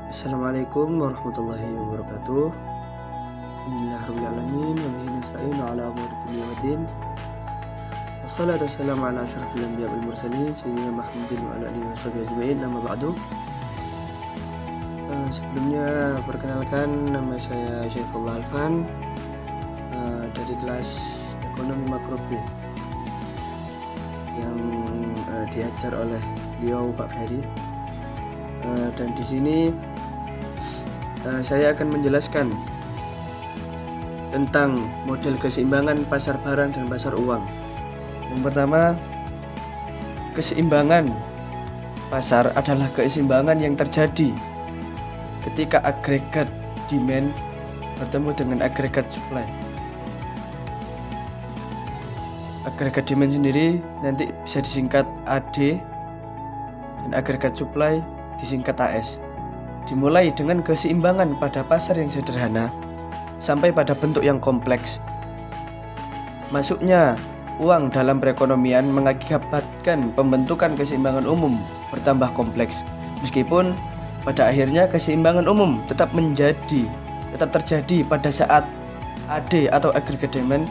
Assalamualaikum warahmatullahi wabarakatuh. Alhamdulillahirrahmanirrahim. Wa bihi nasta'inu ala umuri dunya waddin. Wassalatu wassalamu ala asyrafil anbiya wal mursalin sayyidina Muhammadin wa ala alihi washabihi ajmain. Amma ba'du. Sebelumnya perkenalkan, nama saya Syaifullah Alfan, dari kelas Ekonomi Makro B yang diajar oleh beliau Pak Ferry. Dan di sini saya akan menjelaskan tentang model keseimbangan pasar barang dan pasar uang. Yang pertama, keseimbangan pasar adalah keseimbangan yang terjadi ketika agregat demand bertemu dengan agregat supply. Agregat demand sendiri nanti bisa disingkat AD dan agregat supply disingkat AS. Dimulai dengan keseimbangan pada pasar yang sederhana sampai pada bentuk yang kompleks. Masuknya uang dalam perekonomian mengakibatkan pembentukan keseimbangan umum bertambah kompleks. Meskipun pada akhirnya keseimbangan umum tetap terjadi pada saat AD atau agregat demand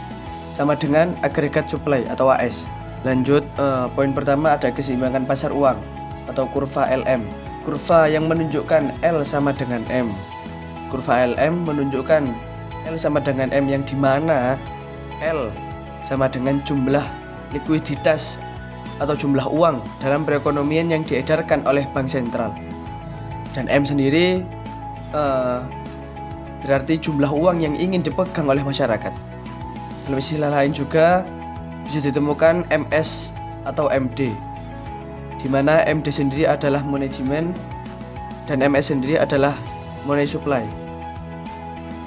sama dengan agregat supply atau AS. Lanjut, poin pertama ada keseimbangan pasar uang atau kurva LM. Kurva yang menunjukkan L sama dengan M. Kurva LM menunjukkan L sama dengan M, yang dimana L sama dengan jumlah likuiditas atau jumlah uang dalam perekonomian yang diedarkan oleh bank sentral. Dan M sendiri berarti jumlah uang yang ingin dipegang oleh masyarakat. Dalam istilah lain juga bisa ditemukan MS atau MD, di mana MD sendiri adalah money demand dan MS sendiri adalah money supply.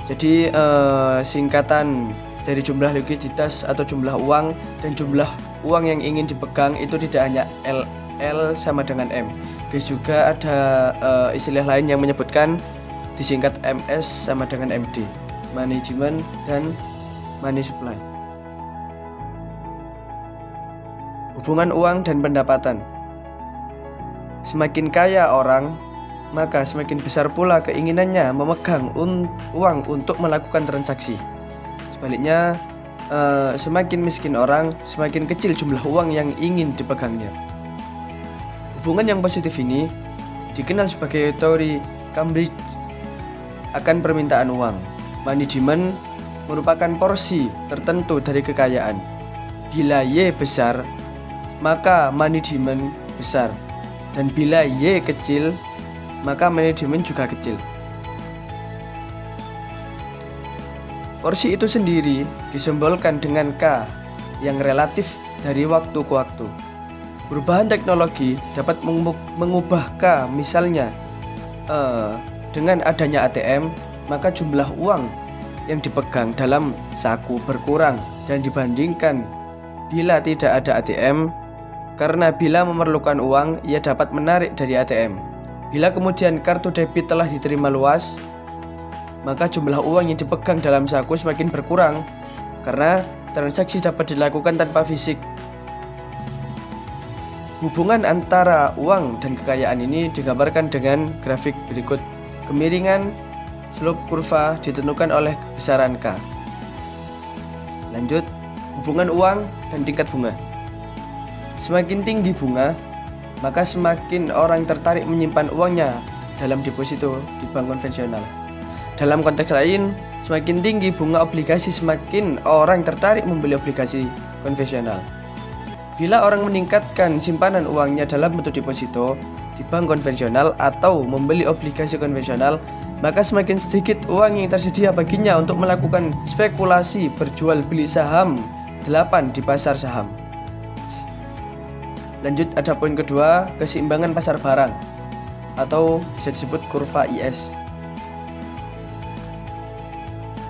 Jadi singkatan dari jumlah likuiditas atau jumlah uang dan jumlah uang yang ingin dipegang itu tidak hanya L sama dengan M. Bisa juga ada istilah lain yang menyebutkan disingkat MS sama dengan MD, money demand dan money supply. Hubungan uang dan pendapatan. Semakin kaya orang, maka semakin besar pula keinginannya memegang uang untuk melakukan transaksi. Sebaliknya, semakin miskin orang, semakin kecil jumlah uang yang ingin dipegangnya. Hubungan yang positif ini dikenal sebagai teori Cambridge akan permintaan uang. Money demand merupakan porsi tertentu dari kekayaan. Bila Y besar, maka money demand besar. Dan bila Y kecil, maka money demand juga kecil. Porsi itu sendiri disimbolkan dengan K yang relatif dari waktu ke waktu. Perubahan teknologi dapat mengubah K, misalnya dengan adanya ATM, maka jumlah uang yang dipegang dalam saku berkurang dan dibandingkan bila tidak ada ATM. Karena bila memerlukan uang, ia dapat menarik dari ATM. Bila kemudian kartu debit telah diterima luas, maka jumlah uang yang dipegang dalam saku semakin berkurang karena transaksi dapat dilakukan tanpa fisik. Hubungan antara uang dan kekayaan ini digambarkan dengan grafik berikut. Kemiringan slope kurva ditentukan oleh besaran K. Lanjut, hubungan uang dan tingkat bunga. Semakin tinggi bunga, maka semakin orang tertarik menyimpan uangnya dalam deposito di bank konvensional. Dalam konteks lain, semakin tinggi bunga obligasi, semakin orang tertarik membeli obligasi konvensional. Bila orang meningkatkan simpanan uangnya dalam bentuk deposito di bank konvensional atau membeli obligasi konvensional, maka semakin sedikit uang yang tersedia baginya untuk melakukan spekulasi berjual beli saham 8 di pasar saham. Lanjut, ada poin kedua, keseimbangan pasar barang atau bisa disebut kurva IS.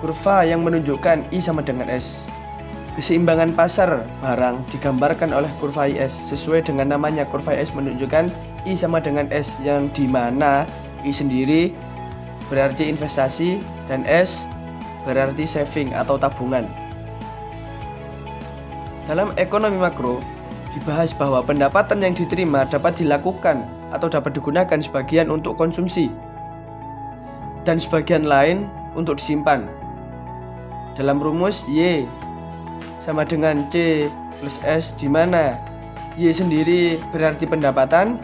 Kurva yang menunjukkan I sama dengan S. Keseimbangan pasar barang digambarkan oleh kurva IS. Sesuai dengan namanya, kurva IS menunjukkan I sama dengan S, yang dimana I sendiri berarti investasi dan S berarti saving atau tabungan. Dalam ekonomi makro, dibahas bahwa pendapatan yang diterima dapat dilakukan atau dapat digunakan sebagian untuk konsumsi dan sebagian lain untuk disimpan. Dalam rumus Y sama dengan C plus S, di mana Y sendiri berarti pendapatan,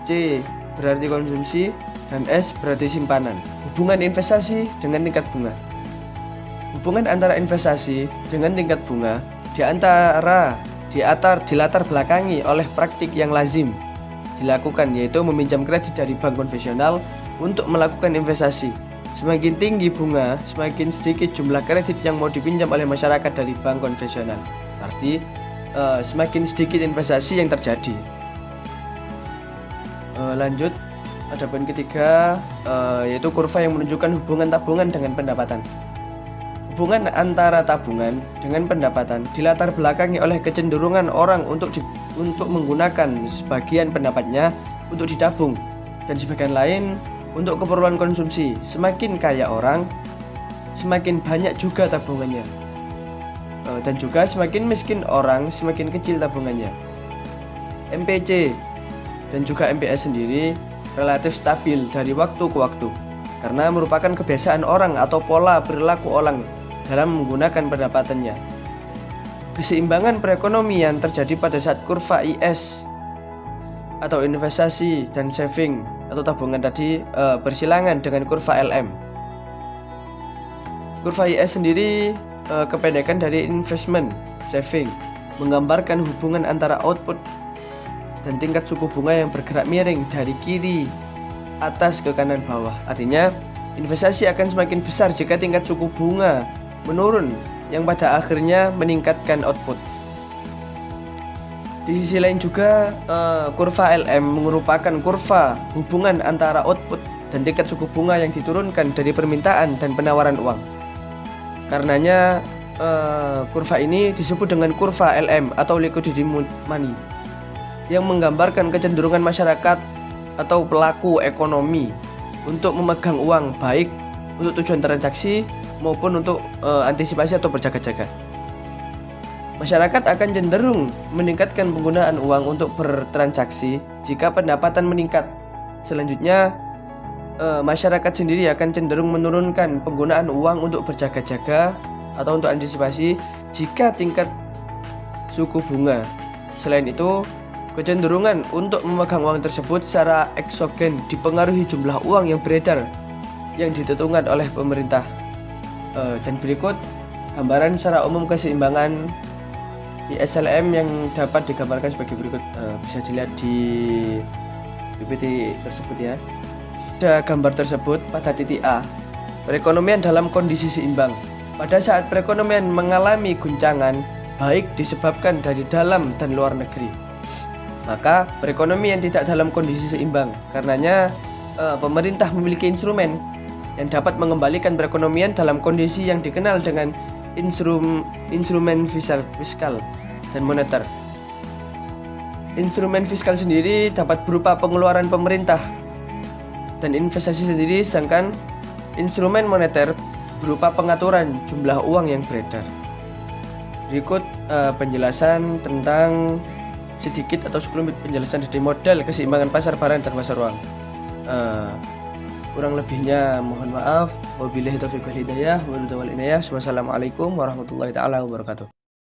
C berarti konsumsi, dan S berarti simpanan. Hubungan investasi dengan tingkat bunga. Hubungan antara investasi dengan tingkat bunga dilatar belakangi oleh praktik yang lazim dilakukan, yaitu meminjam kredit dari bank konvensional untuk melakukan investasi. Semakin tinggi bunga, semakin sedikit jumlah kredit yang mau dipinjam oleh masyarakat dari bank konvensional. Arti semakin sedikit investasi yang terjadi. Lanjut, ada poin ketiga, yaitu kurva yang menunjukkan hubungan tabungan dengan pendapatan. Hubungan antara tabungan dengan pendapatan dilatar belakangi oleh kecenderungan orang untuk menggunakan sebagian pendapatnya untuk ditabung dan sebagian lain untuk keperluan konsumsi. Semakin kaya orang, semakin banyak juga tabungannya. Dan juga semakin miskin orang, semakin kecil tabungannya. MPC dan juga MPS sendiri relatif stabil dari waktu ke waktu karena merupakan kebiasaan orang atau pola perilaku orang dalam menggunakan pendapatannya. Keseimbangan perekonomian terjadi pada saat kurva IS atau investasi dan saving atau tabungan tadi bersilangan dengan kurva LM. Kurva IS sendiri kependekan dari investment saving, menggambarkan hubungan antara output dan tingkat suku bunga yang bergerak miring dari kiri atas ke kanan bawah. Artinya investasi akan semakin besar jika tingkat suku bunga menurun, yang pada akhirnya meningkatkan output. Di sisi lain juga kurva LM merupakan kurva hubungan antara output dan tingkat suku bunga yang diturunkan dari permintaan dan penawaran uang. Karenanya kurva ini disebut dengan kurva LM atau liquidity money, yang menggambarkan kecenderungan masyarakat atau pelaku ekonomi untuk memegang uang, baik untuk tujuan transaksi maupun untuk antisipasi atau berjaga-jaga. Masyarakat akan cenderung meningkatkan penggunaan uang untuk bertransaksi jika pendapatan meningkat. Selanjutnya, masyarakat sendiri akan cenderung menurunkan penggunaan uang untuk berjaga-jaga atau untuk antisipasi jika tingkat suku bunga. Selain itu, kecenderungan untuk memegang uang tersebut secara eksogen dipengaruhi jumlah uang yang beredar yang ditentukan oleh pemerintah. Dan berikut gambaran secara umum keseimbangan ISLM yang dapat digambarkan sebagai berikut. Bisa dilihat di PPT tersebut ya. Pada gambar tersebut pada titik A, perekonomian dalam kondisi seimbang. Pada saat perekonomian mengalami guncangan, baik disebabkan dari dalam dan luar negeri, maka perekonomian tidak dalam kondisi seimbang. Karenanya pemerintah memiliki instrumen yang dapat mengembalikan perekonomian dalam kondisi yang dikenal dengan instrumen fiskal dan moneter. Instrumen fiskal sendiri dapat berupa pengeluaran pemerintah dan investasi sendiri, sedangkan instrumen moneter berupa pengaturan jumlah uang yang beredar. Berikut penjelasan tentang sedikit atau sekelumit penjelasan dari model keseimbangan pasar barang dan pasar uang. Kurang lebihnya mohon maaf. Wabillahi taufiq wal hidayah. Wassalamualaikum warahmatullahi taala wabarakatuh.